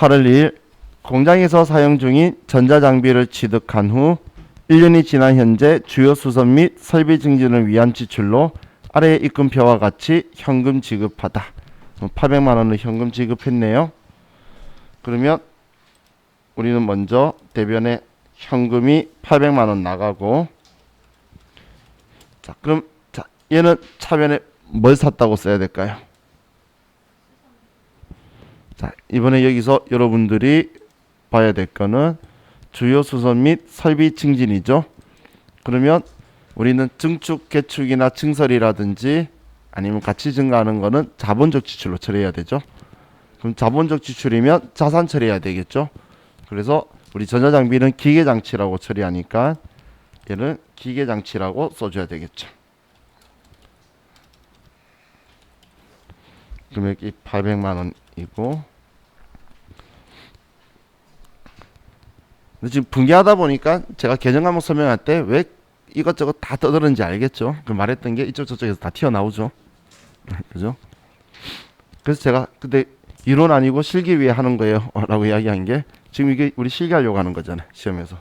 8월 2일 공장에서 사용 중인 전자장비를 취득한 후 1년이 지난 현재 주요 수선 및 설비 증진을 위한 지출로 아래의 입금표와 같이 현금 지급하다. 800만 원을 현금 지급했네요. 그러면 우리는 먼저 대변에 현금이 800만 원 나가고, 자, 그럼 얘는 차변에 뭘 샀다고 써야 될까요? 자, 이번에 여기서 여러분들이 봐야 될 거는 주요 수선 및 설비 증진이죠. 그러면 우리는 증축, 개축이나 증설이라든지 아니면 가치 증가하는 거는 자본적 지출로 처리해야 되죠. 그럼 자본적 지출이면 자산 처리해야 되겠죠. 그래서 우리 전자장비는 기계장치라고 처리하니까 얘는 기계장치라고 써줘야 되겠죠. 금액이 800만 원이고, 근데 지금 분개하다 보니까 제가 계정 과목 설명할 때 왜 이것저것 다 떠드는지 알겠죠? 그 말했던 게 이쪽 저쪽에서 다 튀어나오죠. 그죠? 그래서 제가 근데 이론 아니고 실기 위해 하는 거예요 라고 이야기한 게, 지금 이게 우리 실기하려고 하는 거잖아요, 시험에서.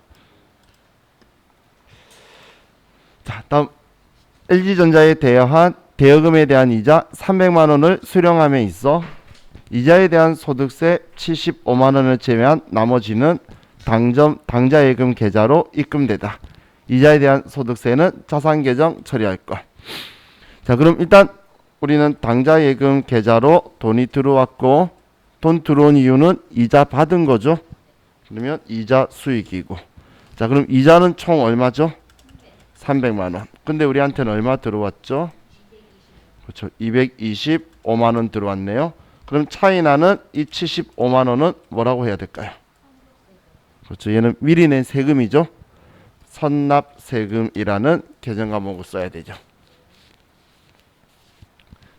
자, 다음 LG전자에 대여한 대여금에 대한 이자 300만 원을 수령함에 있어 이자에 대한 소득세 75만 원을 제외한 나머지는 당좌예금 계좌로 입금되다. 이자에 대한 소득세는 자산계정 처리할 것. 자, 그럼 일단 우리는 당좌예금 계좌로 돈이 들어왔고, 돈 들어온 이유는 이자 받은 거죠. 그러면 이자 수익이고, 자, 그럼 이자는 총 얼마죠? 300만 원. 근데 우리한테는 얼마 들어왔죠? 그렇죠. 225만 원 들어왔네요. 그럼 차이 나는 이 75만 원은 뭐라고 해야 될까요? 그렇죠. 얘는 미리 낸 세금이죠. 선납세금이라는 계정 과목을 써야 되죠.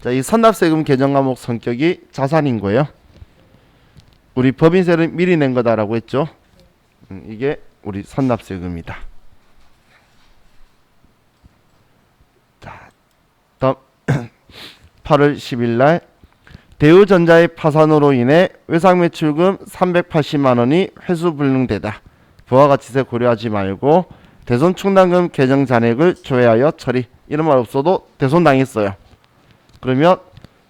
자, 이 선납세금 계정 과목 성격이 자산인 거예요. 우리 법인세를 미리 낸 거다라고 했죠. 이게 우리 선납세금이다. 자, 다음 8월 10일 날 대우전자의 파산으로 인해 외상매출금 380만 원이 회수불능되다. 부가가치세 고려하지 말고 대손충당금 계정 잔액을 조회하여 처리. 이런 말 없어도 대손당했어요. 그러면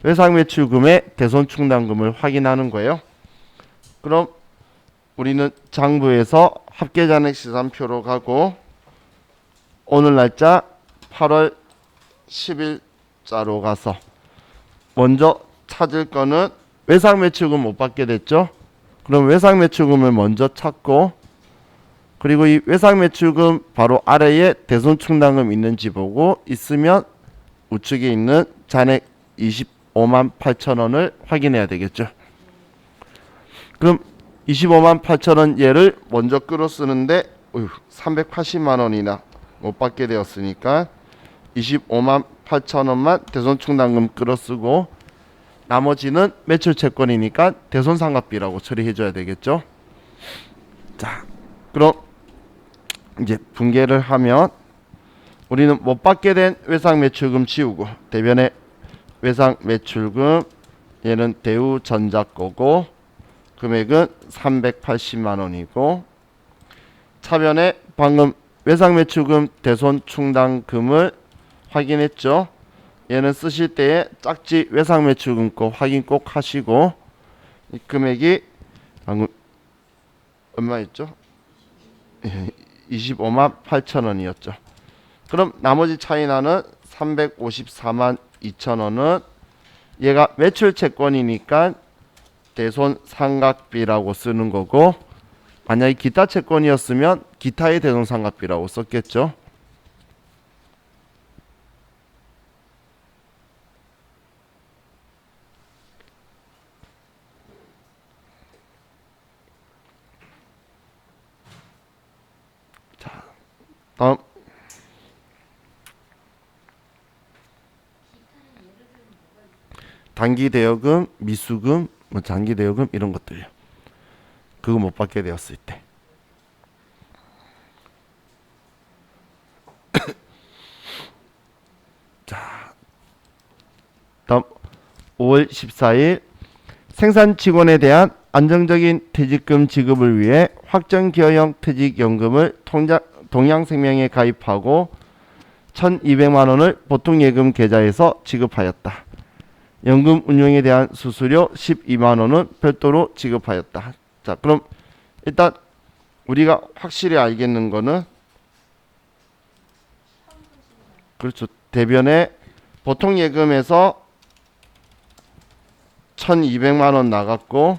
외상매출금의 대손충당금을 확인하는 거예요. 그럼 우리는 장부에서 합계잔액시산표로 가고, 오늘 날짜 8월 10일자로 가서 먼저 찾을 거는 외상매출금 못 받게 됐죠. 그럼 외상매출금을 먼저 찾고, 그리고 이 외상매출금 바로 아래에 대손충당금 있는지 보고, 있으면 우측에 있는 잔액 25만 8천 원을 확인해야 되겠죠. 그럼 25만 8천 원 얘를 먼저 끌어 쓰는데 380만 원이나 못 받게 되었으니까 25만 8천 원만 대손충당금 끌어 쓰고, 나머지는 매출채권이니까 대손상각비라고 처리해줘야 되겠죠. 자, 그럼 이제 분개를 하면 우리는 못 받게 된 외상매출금 지우고, 대변에 외상매출금 얘는 대우전자 거고 금액은 380만 원이고, 차변에 방금 외상매출금 대손충당금을 확인했죠. 얘는 쓰실 때에 짝지 외상매출금 거 확인 꼭 하시고, 이 금액이 방금 얼마였죠? 25만 8천 원이었죠. 그럼 나머지 차이 나는 354만 2천 원은 얘가 매출채권이니까 대손상각비라고 쓰는 거고, 만약에 기타 채권이었으면 기타의 대손상각비라고 썼겠죠. 자, 다음 단기대여금, 미수금, 뭐 장기대여금 이런 것들요. 그거 못 받게 되었을 때. 자, 다음 5월 14일 생산 직원에 대한 안정적인 퇴직금 지급을 위해 확정기여형 퇴직연금을 동양생명에 가입하고 1,200만 원을 보통예금 계좌에서 지급하였다. 연금 운용에 대한 수수료 12만 원은 별도로 지급하였다. 자, 그럼 일단 우리가 확실히 알겠는 거는 그렇죠. 대변에 보통예금에서 1,200만 원 나갔고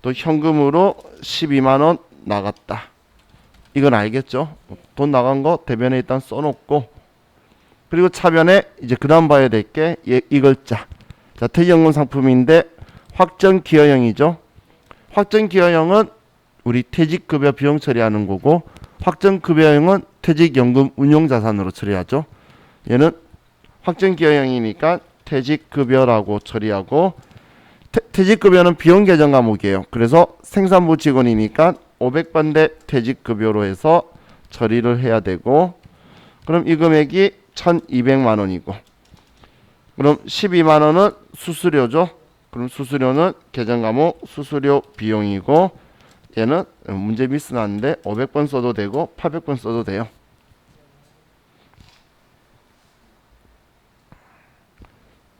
또 현금으로 12만 원 나갔다. 이건 알겠죠? 돈 나간 거 대변에 일단 써놓고 그리고 차변에 이제 그 다음 봐야 될 게 이걸자. 자, 퇴직연금 상품인데 확정기여형이죠. 확정기여형은 우리 퇴직급여 비용 처리하는 거고 확정급여형은 퇴직연금 운용자산으로 처리하죠. 얘는 확정기여형이니까 퇴직급여라고 처리하고 퇴직급여는 비용 계정 과목이에요. 그래서 생산부 직원이니까 500번대 퇴직급여로 해서 처리를 해야 되고 그럼 이 금액이 1,200만 원이고 그럼 12만 원은 수수료죠. 그럼 수수료는 계정 과목 수수료 비용이고 얘는 문제 미스 났는데 500번 써도 되고 800번 써도 돼요.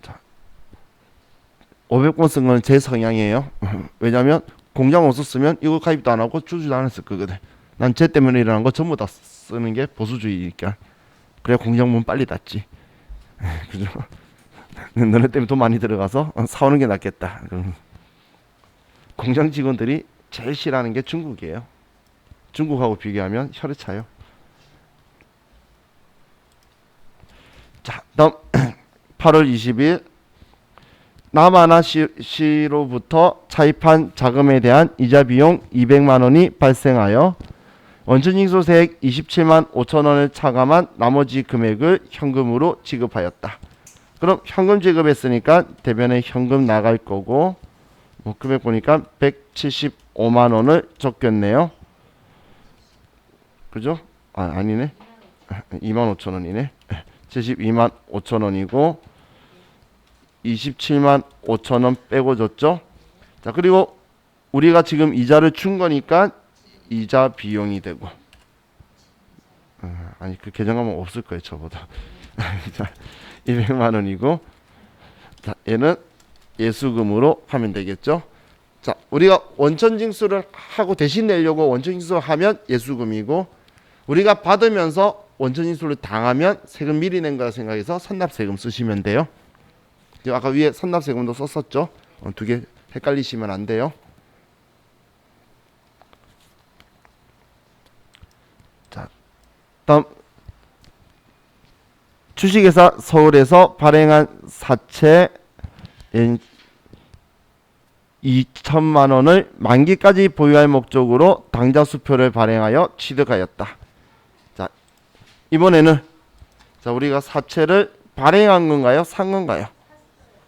자, 500번 쓴 건 제 성향이에요. 왜냐면 공장 없었으면 이거 가입도 안 하고 주지도 않았을 거거든. 난 쟤 때문에 일어난 거 전부 다 쓰는 게 보수주의니까. 그래야 공장 문 빨리 닫지. 그죠? 너네 때문에 돈 많이 들어가서 사오는 게 낫겠다. 공장 직원들이 제일 싫어하는 게 중국이에요. 중국하고 비교하면 혈에 차요. 자, 다음 8월 20일 남하나 씨로부터 차입한 자금에 대한 이자 비용 200만 원이 발생하여 원천징수세액 27만 5천 원을 차감한 나머지 금액을 현금으로 지급하였다. 그럼 현금 지급했으니까 대변에 현금 나갈 거고 뭐 금액 보니까 175만 원을 적겠네요. 그죠? 아니네. 2만 5천 원이네. 72만 5천 원이고 27만 5천 원 빼고 줬죠. 자, 그리고 우리가 지금 이자를 준 거니까 이자 비용이 되고 아니 그 계정하면 없을 거예요. 저보다. 자, 200만 원이고 자, 얘는 예수금으로 하면 되겠죠. 자, 우리가 원천징수를 하고 대신 내려고 원천징수를 하면 예수금이고 우리가 받으면서 원천징수를 당하면 세금 미리 낸 거라 생각해서 선납세금 쓰시면 돼요. 아까 위에 선납세금도 썼었죠. 두 개 헷갈리시면 안 돼요. 자, 다음 주식회사 서울에서 발행한 사채 2천만 원을 만기까지 보유할 목적으로 당좌 수표를 발행하여 취득하였다. 자, 이번에는 자, 우리가 사채를 발행한 건가요? 산 건가요?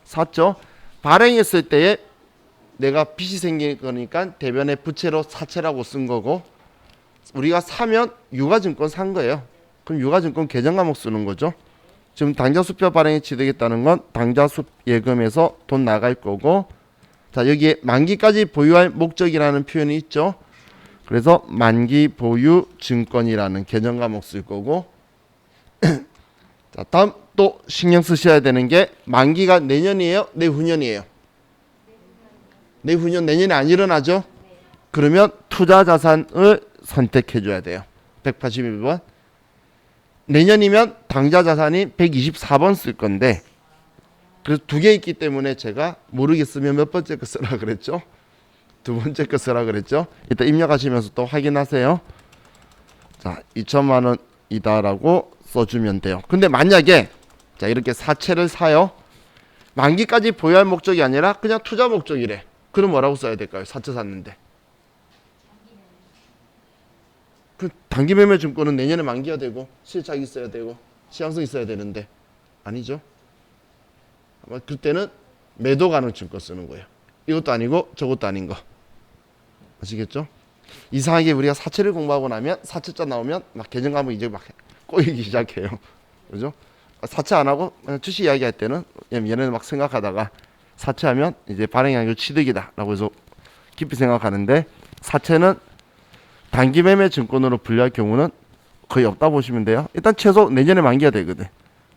샀죠. 발행했을 때에 내가 빚이 생긴 거니까 대변에 부채로 사채라고 쓴 거고 우리가 사면 유가증권 산 거예요. 그럼 유가증권 계정 과목 쓰는 거죠. 지금 당좌수표 발행에 취득했다는 건 당좌수 예금에서 돈 나갈 거고 자, 여기에 만기까지 보유할 목적이라는 표현이 있죠. 그래서 만기 보유 증권이라는 계정 과목 쓸 거고 자, 다음 또 신경 쓰셔야 되는 게 만기가 내년이에요? 내후년이에요? 내후년. 내년에 안 일어나죠? 그러면 투자 자산을 선택해 줘야 돼요. 181번. 내년이면 당좌 자산이 124번 쓸 건데 그래서 두 개 있기 때문에 제가 모르겠으면 몇 번째 거 쓰라 그랬죠? 두 번째 거 쓰라 그랬죠? 이따 입력하시면서 또 확인하세요. 자, 2천만 원이다라고 써주면 돼요. 근데 만약에 자, 이렇게 사채를 사요. 만기까지 보유할 목적이 아니라 그냥 투자 목적이래. 그럼 뭐라고 써야 될까요? 사채 샀는데. 그 단기 매매 증권은 내년에 만기가 되고 실착 있어야 되고 시향성 있어야 되는데 아니죠. 아마 그때는 매도 가능 증권 쓰는 거예요. 이것도 아니고 저것도 아닌 거. 아시겠죠? 이상하게 우리가 사채를 공부하고 나면 사채자 나오면 막 계정 과목 이제 막 꼬이기 시작해요. 그죠? 사채 안 하고 주식 이야기 할 때는 얘네는 막 생각하다가 사채하면 이제 발행량이 취득이다 라고 해서 깊이 생각하는데 사채는 단기 매매 증권으로 분류할 경우는 거의 없다 보시면 돼요. 일단 최소 내년에 만기가 되거든.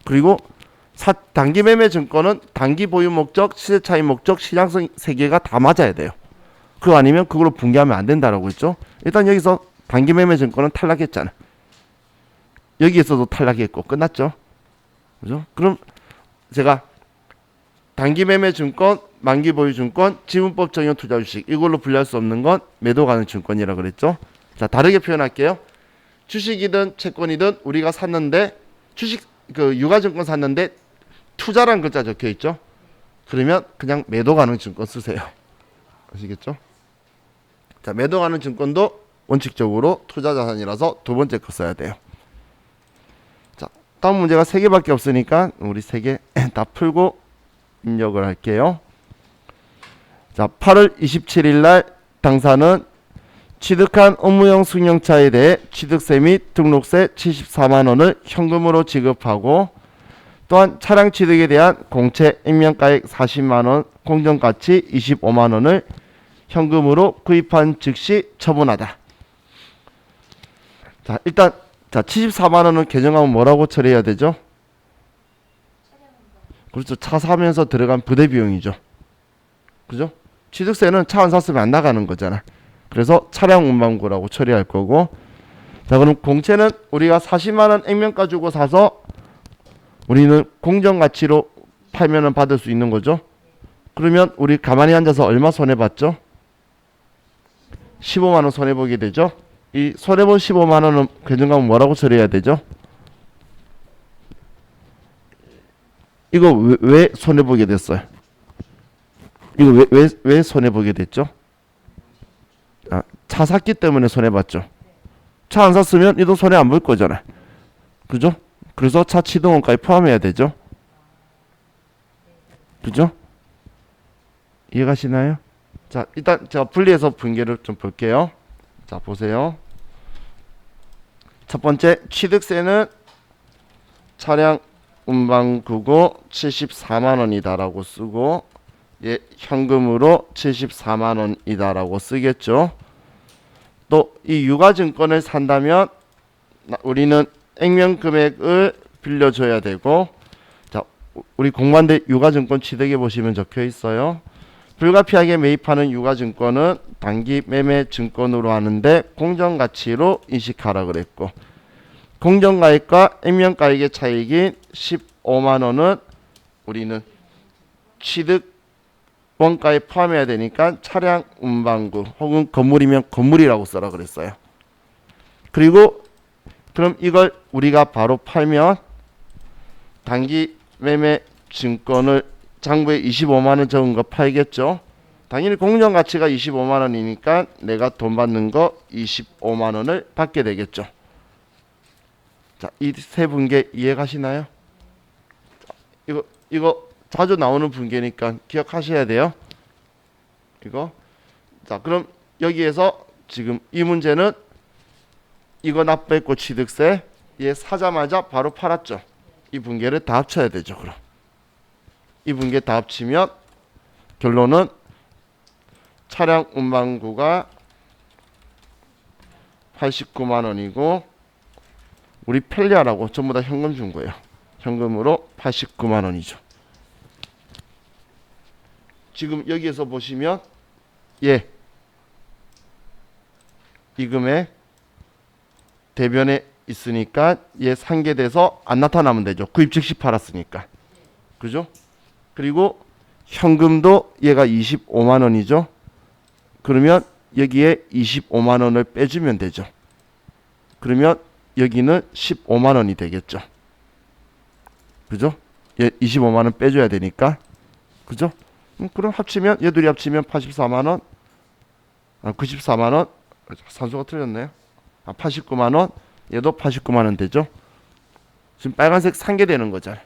그리고 단기 매매 증권은 단기 보유 목적, 시세 차익 목적, 시장성 세 개가 다 맞아야 돼요. 그거 아니면 그걸로 분개하면 안 된다라고 했죠. 일단 여기서 단기 매매 증권은 탈락했잖아. 여기에서도 탈락했고 끝났죠. 그죠? 그럼 제가 단기 매매 증권, 만기 보유 증권, 지분법 적용 투자 주식 이걸로 분류할 수 없는 건 매도 가능 증권이라고 그랬죠. 자, 다르게 표현할게요. 주식이든 채권이든 우리가 샀는데 주식 유가 증권 샀는데 투자란 글자 적혀 있죠. 그러면 그냥 매도 가능 증권 쓰세요. 아시겠죠? 자, 매도 가능 증권도 원칙적으로 투자 자산이라서 두 번째 거 써야 돼요. 자, 다음 문제가 3개밖에 없으니까 우리 3개 다 풀고 입력을 할게요. 자, 8월 27일 날 당사는 취득한 업무용 승용차에 대해 취득세 및 등록세 74만 원을 현금으로 지급하고 또한 차량 취득에 대한 공채 액면가액 40만 원, 공정가치 25만 원을 현금으로 구입한 즉시 처분하다. 자, 일단 74만 원은 개정하면 뭐라고 처리해야 되죠? 그렇죠. 차 사면서 들어간 부대 비용이죠. 그죠? 취득세는 차 안 샀으면 안 나가는 거잖아. 그래서 차량 운반구라고 처리할 거고. 자, 그럼 공채는 우리가 40만 원 액면가 주고 사서 우리는 공정가치로 팔면은 받을 수 있는 거죠. 그러면 우리 가만히 앉아서 얼마 손해봤죠? 15만 원 손해보게 되죠. 이 손해본 15만 원은 개정하면 뭐라고 처리해야 되죠? 이거 왜 손해보게 됐어요? 이거 왜 손해보게 됐죠? 아, 차 샀기 때문에 손해봤죠. 차 안 샀으면 이도 손해 안 볼 거잖아. 그죠? 그래서 차 취등원까지 포함해야 되죠. 그죠? 이해가시나요? 자, 일단 제가 분리해서 분개를 좀 볼게요. 자, 보세요. 첫 번째, 취득세는 차량 운반구고 74만 원이다라고 쓰고, 예, 현금으로 74만 원이다라고 쓰겠죠. 또 이 유가증권을 산다면 우리는 액면 금액을 빌려줘야 되고, 자, 우리 공부한데 유가증권 취득에 보시면 적혀 있어요. 불가피하게 매입하는 유가증권은 단기 매매 증권으로 하는데 공정가치로 인식하라 그랬고, 공정가액과 액면가액의 차익인 15만 원은 우리는 취득원가에 포함해야 되니까 차량 운반구 혹은 건물이면 건물이라고 써라 그랬어요. 그리고 그럼 이걸 우리가 바로 팔면 단기 매매 증권을 장부에 25만 원 적은 거 팔겠죠. 당연히 공정가치가 25만 원이니까 내가 돈 받는 거 25만 원을 받게 되겠죠. 자, 이 세 분계 이해가시나요? 이거 자주 나오는 분계니까 기억하셔야 돼요. 이거. 자, 그럼 여기에서 지금 이 문제는 이거 납부했고 취득세 얘 사자마자 바로 팔았죠. 이 분계를 다 합쳐야 되죠. 그럼 이 분계 다 합치면 결론은 차량 운반구가 89만 원이고 우리 편리하라고 전부 다 현금 준 거예요. 현금으로 89만 원이죠. 지금 여기에서 보시면 예, 이 금액 대변에 있으니까 얘 상계돼서 안 나타나면 되죠. 구입 즉시 팔았으니까. 그죠? 그리고 현금도 얘가 25만 원이죠. 그러면 여기에 25만 원을 빼주면 되죠. 그러면 여기는 15만 원이 되겠죠. 그죠? 얘 25만 원 빼줘야 되니까. 그죠? 그럼 합치면 얘 둘이 합치면 84만 원, 94만 원, 산수가 틀렸네요. 89만 원, 얘도 89만 원 되죠. 지금 빨간색 상계되는 거잖아요.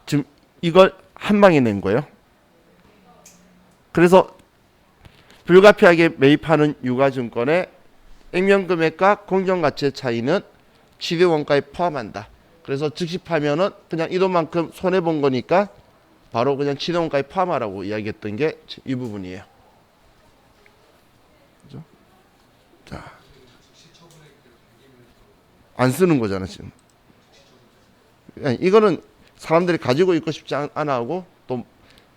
지금 이걸 한 방에 낸 거예요. 그래서 불가피하게 매입하는 유가증권의 액면금액과 공정가치의 차이는 취득원가에 포함한다. 그래서 즉시 팔면은 그냥 이 돈만큼 손해본 거니까 바로 그냥 취득원가에 포함하라고 이야기했던 게 이 부분이에요. 그죠? 자, 안 쓰는 거잖아 지금. 이거는 사람들이 가지고 있고 싶지 않아 하고 또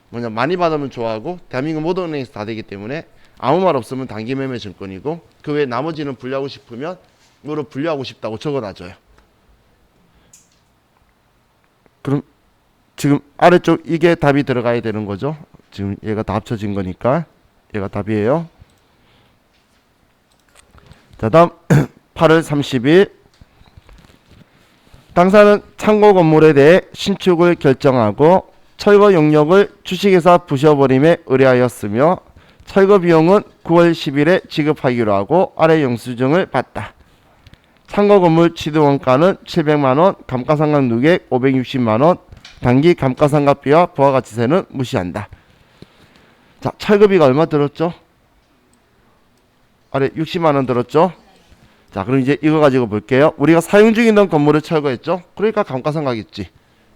뭐냐 많이 받으면 좋아하고 대한민국 모든 은행에서 다 되기 때문에 아무 말 없으면 단기 매매 증권이고 그 외에 나머지는 분류하고 싶으면 이거를 분류하고 싶다고 적어놔줘요. 그럼 지금 아래쪽 이게 답이 들어가야 되는 거죠. 지금 얘가 다 합쳐진 거니까 얘가 답이에요. 자, 다음 8월 30일 당사는 창고 건물에 대해 신축을 결정하고 철거 용역을 주식회사 부셔버림에 의뢰하였으며 철거 비용은 9월 10일에 지급하기로 하고 아래 영수증을 받다. 창고 건물 취득원가는 700만원, 감가상각 누계 560만원, 단기 감가상각비와 부가가치세는 무시한다. 자, 철거비가 얼마 들었죠? 아래 60만원 들었죠? 자, 그럼 이제 이거 가지고 볼게요. 우리가 사용 중이던 건물을 철거했죠? 그러니까 감가상각 있지.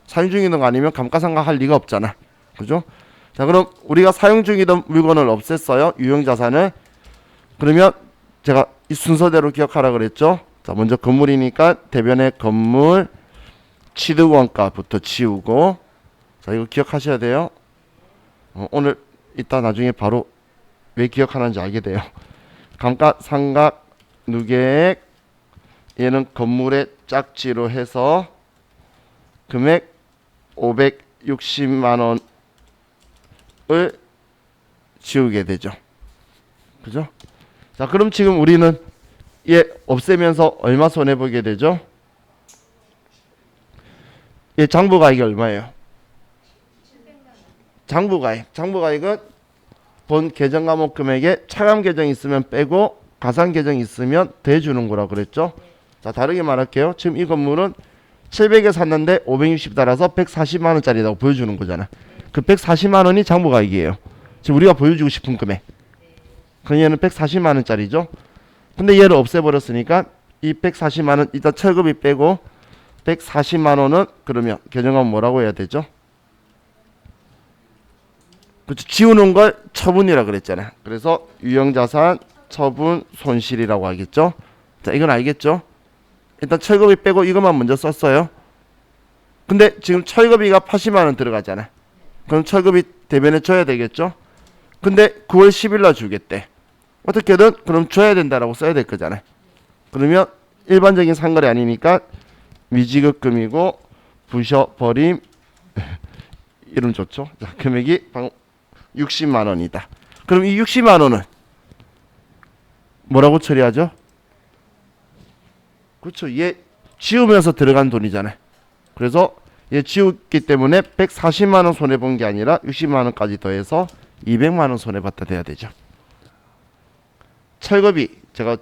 사용 중이던 거 아니면 감가상각 할 리가 없잖아. 그죠? 자, 그럼 우리가 사용 중이던 물건을 없앴어요. 유형자산을. 그러면 제가 이 순서대로 기억하라 그랬죠? 자, 먼저 건물이니까 대변의 건물 취득원가부터 지우고, 자, 이거 기억하셔야 돼요. 오늘 이따 나중에 바로 왜 기억하는지 알게 돼요. 감가상각 누계액, 얘는 건물의 짝지로 해서 금액 560만 원을 지우게 되죠. 그죠? 자, 그럼 지금 우리는 얘 없애면서 얼마 손해보게 되죠? 얘 장부가액이 얼마예요? 장부가액은 본 계정 과목 금액에 차감 계정이 있으면 빼고 가산 계정이 있으면 대주는 거라 그랬죠. 자, 다르게 말할게요. 지금 이 건물은 700에 샀는데 560 달아서 140만 원짜리라고 보여주는 거잖아. 그 140만 원이 장부가액이에요. 지금 우리가 보여주고 싶은 금액. 그 얘는 140만 원짜리죠. 근데 얘를 없애버렸으니까 이 140만 원 일단 철급이 빼고 140만 원은 그러면 계정하면 뭐라고 해야 되죠? 그렇죠. 지우는 걸 처분이라 그랬잖아. 그래서 유형자산 처분 손실이라고 하겠죠. 자, 이건 알겠죠? 일단 철거비 빼고 이것만 먼저 썼어요. 근데 지금 철거비가 80만 원 들어가잖아. 그럼 철거비 대변에 줘야 되겠죠? 근데 9월 10일 날 주겠대. 어떻게든 그럼 줘야 된다라고 써야 될 거잖아. 그러면 일반적인 상거래 아니니까 미지급금이고 부셔버림 이름 좋죠? 자, 금액이 60만 원이다. 그럼 이 60만 원은 뭐라고 처리하죠? 그렇죠. 얘 지우면서 들어간 돈이잖아요. 그래서 얘 지웠기 때문에 140만 원 손해본 게 아니라 60만 원까지 더해서 200만 원 손해봤다 돼야 되죠. 철거비 제가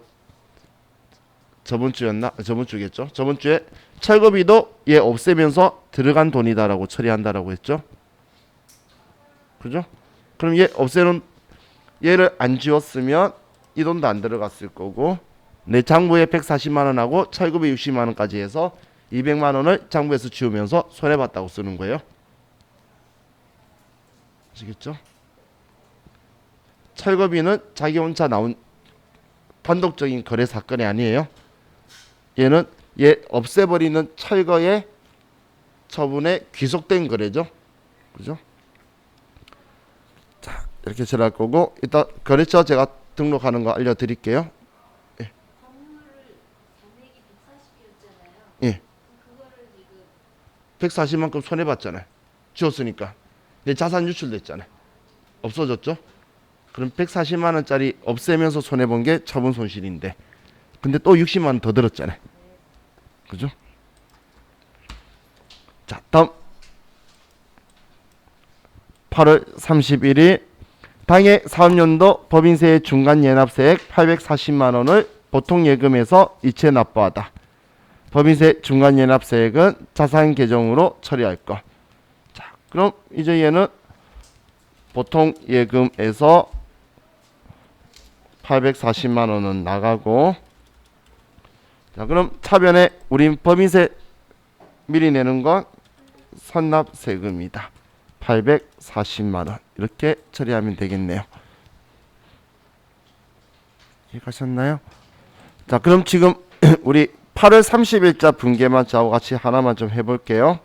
저번 주겠죠. 저번 주에 철거비도 얘 없애면서 들어간 돈이다라고 처리한다라고 했죠. 그죠? 그럼 얘 없애는 얘를 안 지웠으면 이 돈도 안 들어갔을 거고 내 장부에 140만 원하고 철거비 60만 원까지 해서 200만 원을 장부에서 지우면서 손해봤다고 쓰는 거예요. 아시겠죠? 철거비는 자기 혼자 나온 단독적인 거래 사건이 아니에요. 얘는 얘 없애버리는 철거의 처분에 귀속된 거래죠. 그죠? 자, 이렇게 처리할 거고 이따 거래처 제가 등록하는 거 알려드릴게요. 예. 잔액이 140이었잖아요. 예. 그거를 지금 140만큼 손해봤잖아요. 지웠으니까. 내 자산 유출됐잖아요. 없어졌죠? 그럼 140만 원짜리 없애면서 손해본 게 처분 손실인데 근데 또 60만 원 더 들었잖아요. 그죠? 자, 다음 8월 31일 당해 사업연도 법인세의 중간연합세액 840만 원을 보통예금에서 이체 납부하다. 법인세 중간연합세액은 자산계정으로 처리할 것. 자, 그럼 이제 얘는 보통예금에서 840만 원은 나가고 자, 그럼 차변에 우린 법인세 미리 내는 건 선납세금이다. 840만 원 이렇게 처리하면 되겠네요. 이해가셨나요? 자, 그럼 지금 우리 8월 30일자 분계만 저하고 같이 하나만 좀 해볼게요.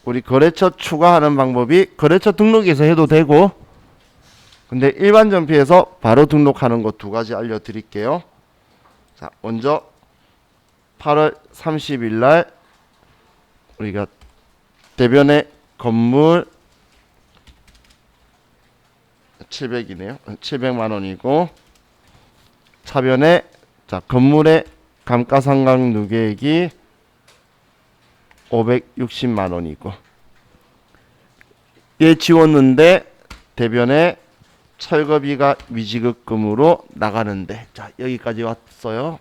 우리 거래처 추가하는 방법이 거래처 등록에서 해도 되고, 근데 일반 전피에서 바로 등록하는 거 두 가지 알려드릴게요. 자, 먼저 8월 30일 날 우리가 대변의 건물 700이네요. 700만 원이고, 차변에 자 건물의 감가상각 누계액이 560만 원이고, 얘 지웠는데 대변에 철거비가 미지급금으로 나가는데, 자 여기까지 왔어요.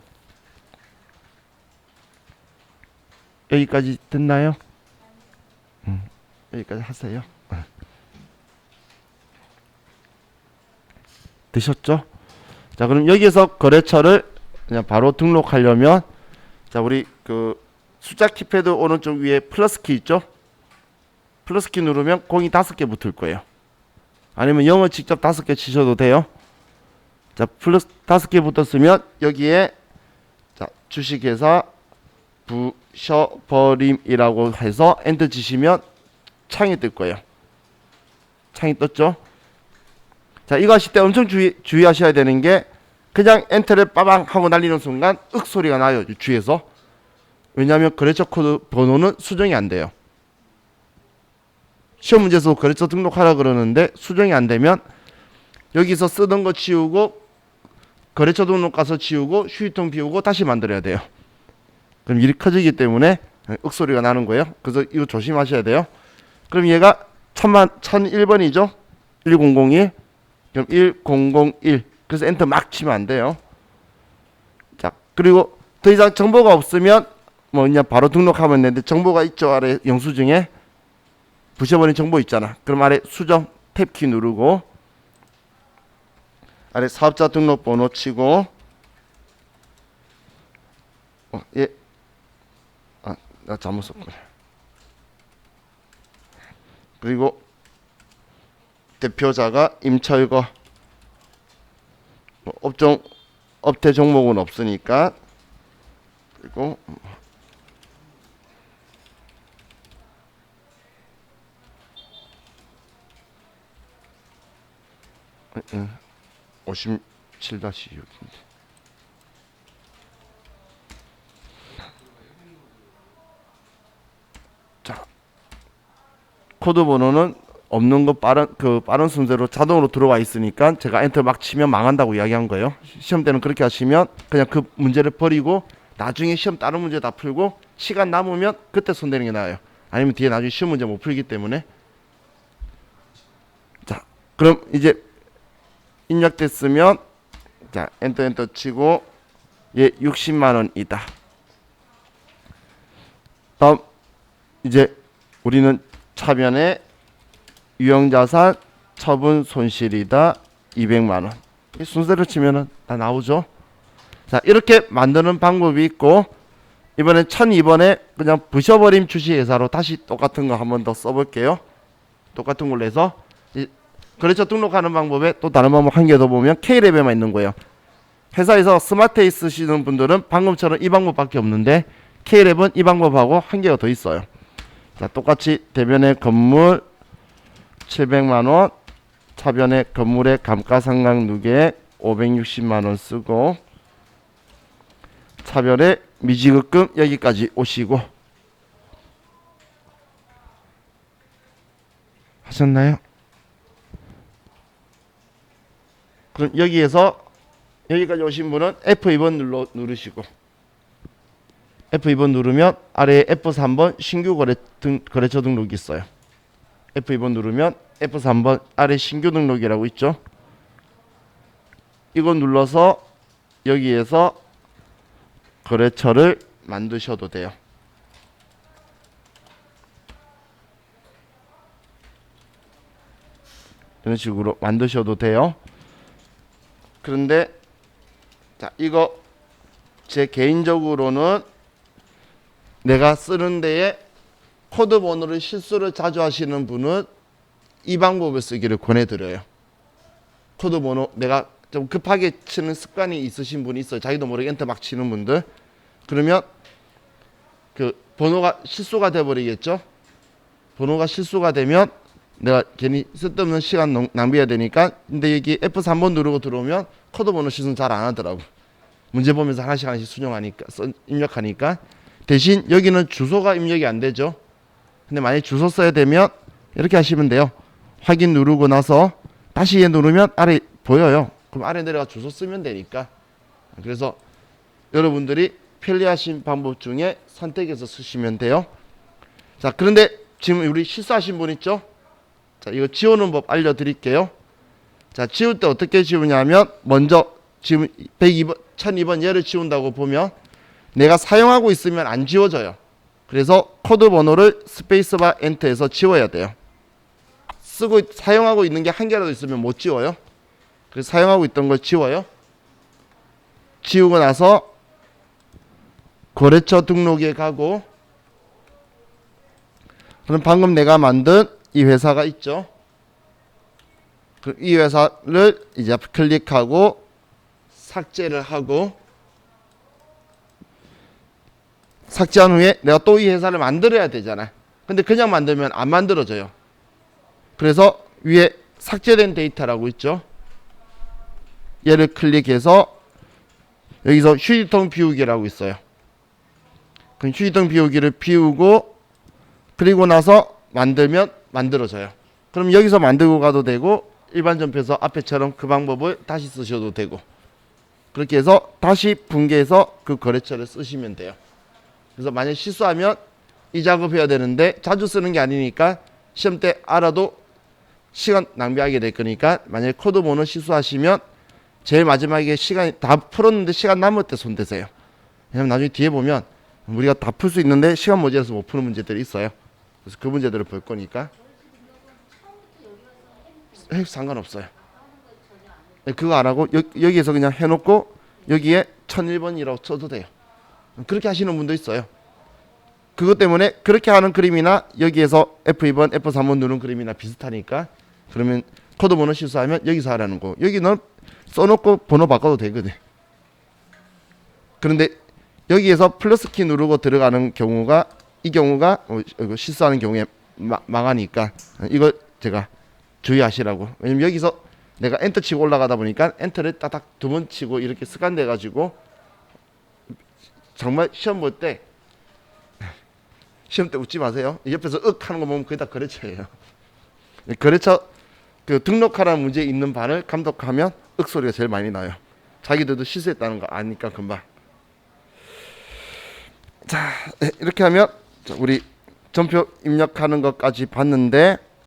여기까지 됐나요? 여기까지 하세요. 되셨죠? 자, 그럼 여기서 거래처를 그냥 바로 등록하려면, 자 우리 그 숫자 키패드 오른쪽 위에 플러스 키 있죠? 플러스 키 누르면 공이 5개 붙을 거예요. 아니면 0을 직접 5개 치셔도 돼요. 자, 플러스 5개 붙었으면 여기에 자 주식회사 부셔버림이라고 해서 엔터 치시면 창이 뜰 거예요. 창이 떴죠? 자, 이거 하실 때 엄청 주의하셔야 되는 게, 그냥 엔터를 빠방 하고 날리는 순간 윽 소리가 나요, 주위에서. 왜냐하면 거래처 코드 번호는 수정이 안 돼요. 시험 문제에서 거래처 등록하라 그러는데 수정이 안 되면 여기서 쓰던 거 지우고, 거래처 등록 가서 지우고, 휴지통 비우고 다시 만들어야 돼요. 그럼 일이 커지기 때문에 윽 소리가 나는 거예요. 그래서 이거 조심하셔야 돼요. 그럼 얘가 1001번이죠? 1001. 그럼 1001. 그래서 엔터 막 치면 안 돼요. 자, 그리고 더 이상 정보가 없으면 뭐 그냥 바로 등록하면 되는데, 정보가 있죠? 아래 영수증에 부셔버린 정보 있잖아. 그럼 아래 수정 탭키 누르고, 아래 사업자 등록번호 치고, 예, 나 잘못 썼구나. 그리고 대표자가 임철거, 업종 업태 종목은 없으니까, 그리고 57-6인데. 자, 코드 번호는 없는 거 빠른 순서로 자동으로 들어와 있으니까 제가 엔터 막 치면 망한다고 이야기한 거예요. 시험 때는 그렇게 하시면 그냥 그 문제를 버리고 나중에 시험 다른 문제 다 풀고 시간 남으면 그때 손대는 게 나아요. 아니면 뒤에 나중에 시험 문제 못 풀기 때문에. 자, 그럼 이제 입력됐으면 자 엔터 치고, 얘 60만 원이다. 다음 이제 우리는 차변에 유형자산 처분 손실이다 200만 원. 이 순서대로 치면은 다 나오죠. 자, 이렇게 만드는 방법이 있고, 이번엔 1002번에 그냥 부셔버림 주식회사로 다시 똑같은 거 한 번 더 써볼게요. 똑같은 걸로 해서 거래처 등록하는 방법에 또 다른 방법 한 개 더 보면 K랩에만 있는 거예요. 회사에서 스마트에이 쓰시는 분들은 방금처럼 이 방법밖에 없는데, K랩은 이 방법하고 한 개가 더 있어요. 자, 똑같이 대변의 건물 700만 원, 차변의 건물의 감가상각 누계액 560만 원 쓰고, 차변의 미지급금 여기까지 오시고. 하셨나요? 그럼 여기에서 여기까지 오신 분은 F2번 누르시고, F2번 누르면 아래에 F3번 신규 거래처 등록이 있어요. F2번 누르면 F3번 아래 신규 등록이라고 있죠. 이거 눌러서 여기에서 거래처를 만드셔도 돼요. 이런 식으로 만드셔도 돼요. 그런데 자, 이거 제 개인적으로는 내가 쓰는 데에 코드 번호를 실수를 자주 하시는 분은 이 방법을 쓰기를 권해드려요. 코드 번호 내가 좀 급하게 치는 습관이 있으신 분이 있어요. 자기도 모르게 엔터 막 치는 분들. 그러면 그 번호가 실수가 돼버리겠죠. 번호가 실수가 되면 내가 괜히 쓸데없는 시간 낭비해야 되니까. 근데 여기 F3번 누르고 들어오면 코드 번호 실수는 잘 안 하더라고. 문제 보면서 하나씩 수정하니까 입력하니까. 대신 여기는 주소가 입력이 안 되죠. 근데 만약에 주소 써야 되면 이렇게 하시면 돼요. 확인 누르고 나서 다시 얘 누르면 아래 보여요. 그럼 아래 내려가 주소 쓰면 되니까. 그래서 여러분들이 편리하신 방법 중에 선택해서 쓰시면 돼요. 자, 그런데 지금 우리 실수하신 분 있죠? 자, 이거 지우는 법 알려드릴게요. 자, 지울 때 어떻게 지우냐면 먼저 지금 102번, 1002번 얘를 지운다고 보면 내가 사용하고 있으면 안 지워져요. 그래서 코드 번호를 스페이스바 엔터해서 지워야 돼요. 사용하고 있는 게 한 개라도 있으면 못 지워요. 그래서 사용하고 있던 걸 지워요. 지우고 나서 거래처 등록에 가고, 그럼 방금 내가 만든 이 회사가 있죠. 이 회사를 이제 클릭하고 삭제를 하고, 삭제한 후에 내가 또 이 회사를 만들어야 되잖아. 근데 그냥 만들면 안 만들어져요. 그래서 위에 삭제된 데이터라고 있죠. 얘를 클릭해서 여기서 휴지통 비우기라고 있어요. 그럼 휴지통 비우기를 비우고, 그리고 나서 만들면 만들어져요. 그럼 여기서 만들고 가도 되고, 일반 점표에서 앞에처럼 그 방법을 다시 쓰셔도 되고, 그렇게 해서 다시 분개해서 그 거래처를 쓰시면 돼요. 그래서 만약 실수하면 이 작업해야 되는데 자주 쓰는 게 아니니까 시험 때 알아도 시간 낭비하게 될 거니까, 만약에 코드 번호 실수하시면 제일 마지막에 시간이 다 풀었는데 시간 남을 때 손대세요. 왜냐면 나중에 뒤에 보면 우리가 다 풀 수 있는데 시간 모자라서 못 푸는 문제들이 있어요. 그래서 그 문제들을 볼 거니까 상관없어요. 그거 안 하고 여기에서 그냥 해놓고 여기에 1001번이라고 쳐도 돼요. 그렇게 하시는 분도 있어요. 그것 때문에 그렇게 하는 그림이나 여기에서 F2번, F3번 누른 그림이나 비슷하니까, 그러면 코드 번호 실수하면 여기서 하라는 거. 여기는 써놓고 번호 바꿔도 되거든. 그런데 여기에서 플러스 키 누르고 들어가는 경우가, 이 경우가 실수하는 경우에 망하니까 이거 제가 주의하시라고. 왜냐면 여기서 내가 엔터 치고 올라가다 보니까 엔터를 따닥 2번 치고 이렇게 습관돼 가지고 정말 시험 볼 때 웃지 마세요. 옆에서 윽 하는 거 보면 그게 다 거래처예요. 거래처 그 등록하라는 문제 있는 반을 감독하면 윽 소리가 제일 많이 나요. 자기들도 실수했다는 거 아니까 금방. 자, 이렇게 하면 우리 전표 입력하는 것까지 봤는데,